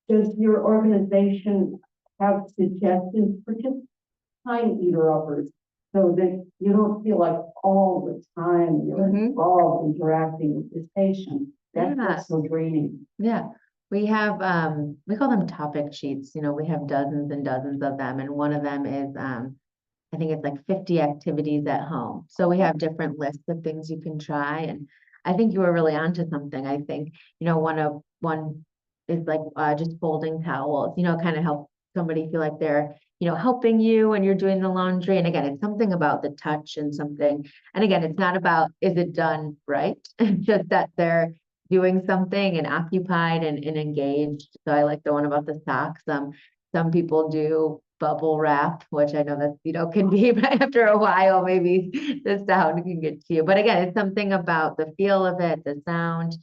Does your organization have suggestions for just time eater uppers so that you don't feel like all the time you're involved interacting with this patient? That's what's so draining. Yeah. We have, we call them topic sheets. We have dozens and dozens of them. And one of them is, I think it's like 50 activities at home. So we have different lists of things you can try. And I think you were really onto something. I think, one is like, just folding towels, kind of help somebody feel like they're, helping you when you're doing the laundry. And again, it's something about the touch and something. And again, it's not about, is it done right? Just that they're doing something and occupied and engaged. So I like the one about the socks. Some people do bubble wrap, which I know that, can be, but after a while, maybe the sound can get to you. But again, it's something about the feel of it, the sound.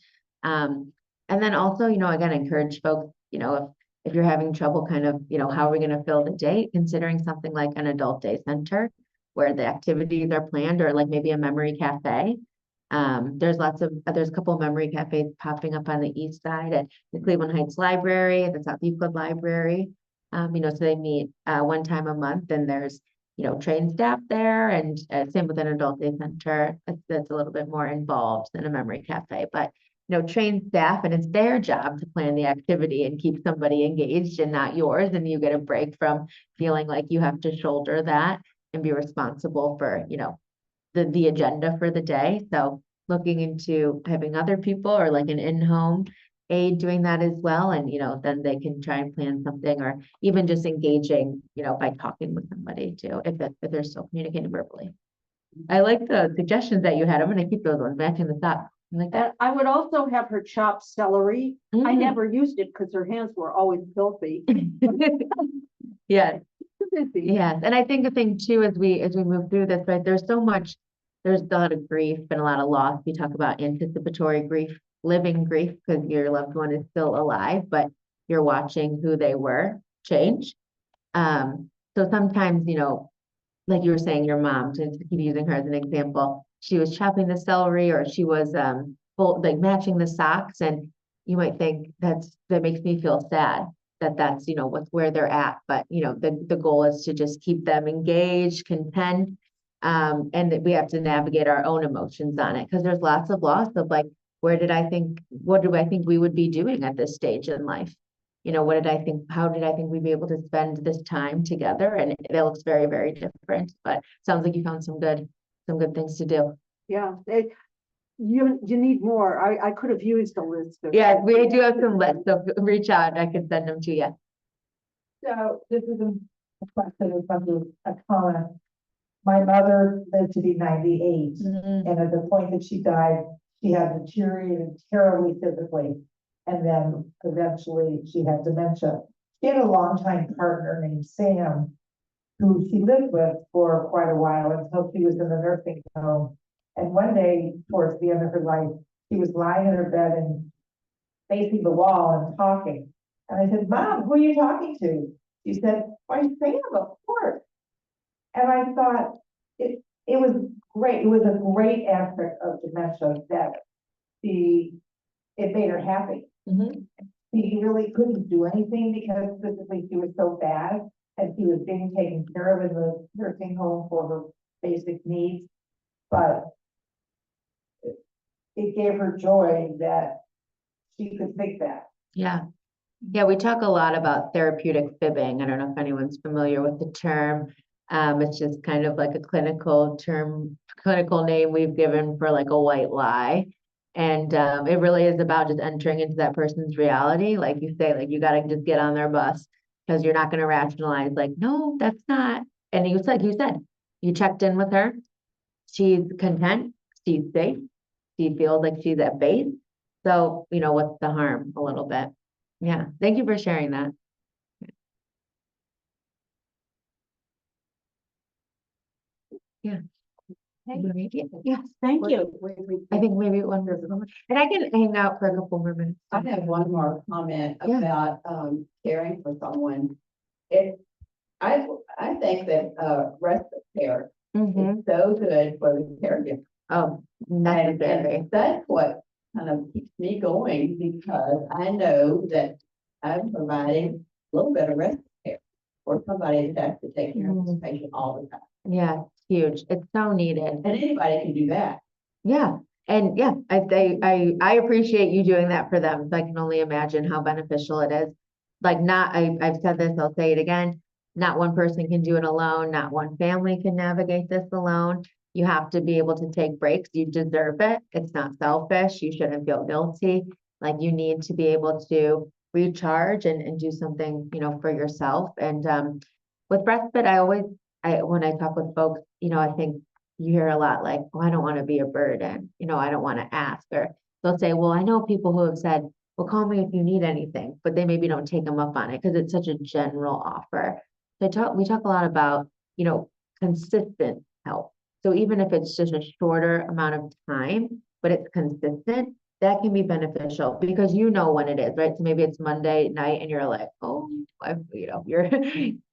And then also, again, encourage folks, if you're having trouble kind of, how are we going to fill the day, considering something like an adult day center where the activities are planned, or like maybe a memory cafe. There's a couple of memory cafes popping up on the east side at the Cleveland Heights Library, the South Euclid Library. So they meet one time a month, and there's, trained staff there, and same with an adult day center. That's a little bit more involved than a memory cafe, but trained staff, and it's their job to plan the activity and keep somebody engaged and not yours. And you get a break from feeling like you have to shoulder that and be responsible for, the agenda for the day. So looking into having other people or like an in-home aide doing that as well. And, then they can try and plan something, or even just engaging, by talking with somebody too, if they're still communicating verbally. I like the suggestions that you had. I'm going to keep those ones, matching the top. Like that. I would also have her chop celery. I Mm. never used it because her hands were always filthy. Yes. Yes. And I think the thing too, as we move through this, right, there's a lot of grief and a lot of loss. We talk about anticipatory grief, living grief, because your loved one is still alive, but you're watching who they were change. So sometimes, like you were saying, your mom, to keep using her as an example, she was chopping the celery, or she was like matching the socks, and you might think that makes me feel sad that's where they're at, but the goal is to just keep them engaged, content, and that we have to navigate our own emotions on it, because there's lots of loss of like, what do I think we would be doing at this stage in life? How did I think we'd be able to spend this time together? And it looks very, very different, but sounds like you found some good things to do. Yeah, you need more. I could have used a list of. Yeah, we do have some lists, so reach out, I can send them to you. So this is a question of a comment. My mother lived to be 98, Mhm. and at the point that she died, she had deteriorated terribly physically. And then eventually she had dementia. She had a longtime partner named Sam, who she lived with for quite a while until she was in the nursing home. And one day, towards the end of her life, she was lying in her bed and facing the wall and talking. And I said, "Mom, who are you talking to?" She said, "Why, Sam, of course." And I thought it was great. It was a great aspect of dementia that it made her happy. Mhm. She really couldn't do anything because physically she was so bad, and she was being taken care of in the nursing home for her basic needs. But it gave her joy that she could think that. Yeah. Yeah, we talk a lot about therapeutic fibbing. I don't know if anyone's familiar with the term. It's just kind of like a clinical name we've given for like a white lie. And it really is about just entering into that person's reality. Like you say, like you got to just get on their bus, because you're not going to rationalize like, no, that's not. And you said, you checked in with her. She's content. She's safe. She feels like she's at base. So, what's the harm a little bit? Yeah. Thank you for sharing that. Yeah. Yes, thank you. I think maybe one more, and I can hang out for a couple more minutes. I have one more comment Yeah. about, caring for someone. I think that, respite care Mhm. is so good for the caregiver. Oh, And necessary. that's what kind of keeps me going, because I know that I'm providing a little bit of respite care for somebody that has to take care of this patient all the time. Yeah, it's huge. It's so needed. And anybody can do that. Yeah. And yeah, I appreciate you doing that for them. I can only imagine how beneficial it is. Like I've said this, I'll say it again. Not one person can do it alone. Not one family can navigate this alone. You have to be able to take breaks. You deserve it. It's not selfish. You shouldn't feel guilty. Like you need to be able to recharge and do something, for yourself. And with respite, when I talk with folks, I think you hear a lot like, oh, I don't want to be a burden, I don't want to ask, or they'll say, well, I know people who have said, well, call me if you need anything, but they maybe don't take them up on it because it's such a general offer. So we talk a lot about, consistent help. So even if it's just a shorter amount of time, but it's consistent, that can be beneficial because when it is, right? So maybe it's Monday night and you're like, oh, you're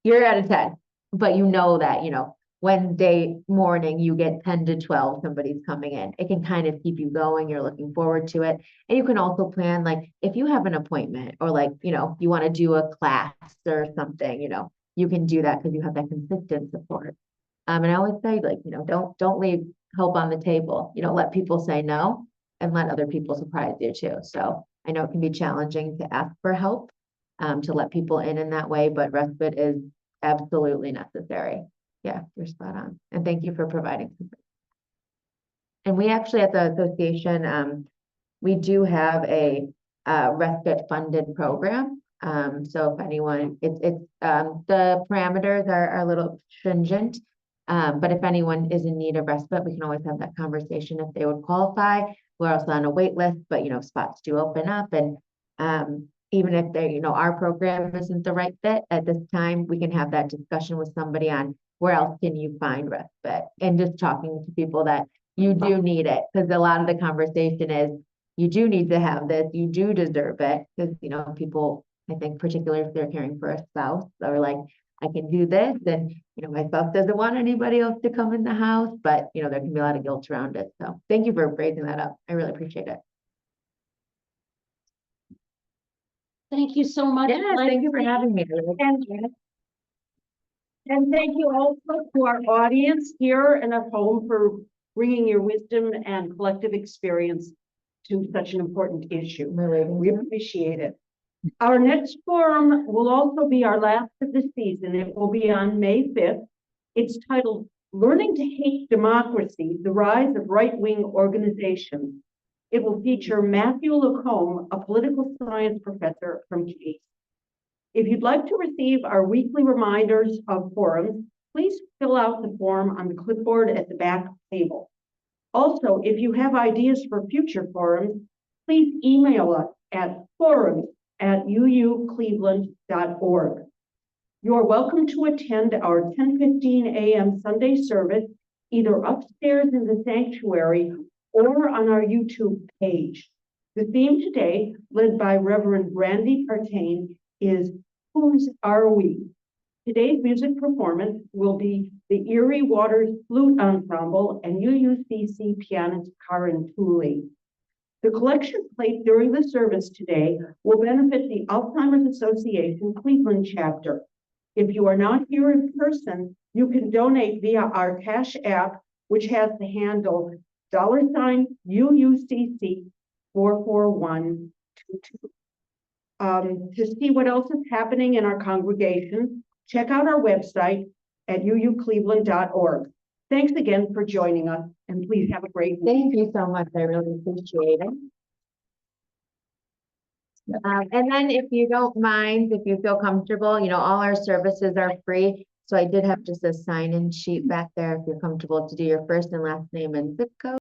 you're at a 10, but that, Wednesday morning, you get 10 to 12, somebody's coming in. It can kind of keep you going. You're looking forward to it. And you can also plan, like, if you have an appointment or like, you want to do a class or something, you can do that because you have that consistent support. And I always say, like, don't leave help on the table. Let people say no and let other people surprise you too. So I know it can be challenging to ask for help, to let people in that way, but respite is absolutely necessary. Yeah, you're spot on. And thank you for providing. And we actually at the association, we do have a respite funded program. So if anyone, the parameters are a little stringent. But if anyone is in need of respite, we can always have that conversation if they would qualify. We're also on a wait list, but spots do open up. And even if they, our program isn't the right fit at this time, we can have that discussion with somebody on where else can you find respite, and just talking to people that you do need it. Because a lot of the conversation is you do need to have this, you do deserve it. Because, people, I think, particularly if they're caring for a spouse, are like, I can do this. And, my spouse doesn't want anybody else to come in the house, but, there can be a lot of guilt around it. So thank you for raising that up. I really appreciate it. Thank you so much. Yeah, thank you for having me. And thank you also to our audience here and at home for bringing your wisdom and collective experience to such an important issue. We appreciate it. Our next forum will also be our last of the season. It will be on May 5th. It's titled Learning to Hate Democracy, the Rise of Right-Wing Organizations. It will feature Matthew Lacombe, a political science professor from Case. If you'd like to receive our weekly reminders of forums, please fill out the form on the clipboard at the back table. Also, if you have ideas for future forums, please email us at forums@uucleveland.org. You're welcome to attend our 10:15 a.m. Sunday service, either upstairs in the sanctuary or on our YouTube page. The theme today, led by Reverend Brandy Partain, is Whose Are We? Today's music performance will be the Erie Waters Flute Ensemble and UUCC pianist Karen Tooley. The collection plate during the service today will benefit the Alzheimer's Association Cleveland chapter. If you are not here in person, you can donate via our Cash App, which has the handle $UUCC 44122. To see what else is happening in our congregation, check out our website at uucleveland.org. Thanks again for joining us, and please have a great week. Thank you so much. I really appreciate it. And then if you don't mind, if you feel comfortable, all our services are free. So I did have just a sign-in sheet back there if you're comfortable to do your first and last name and zip code.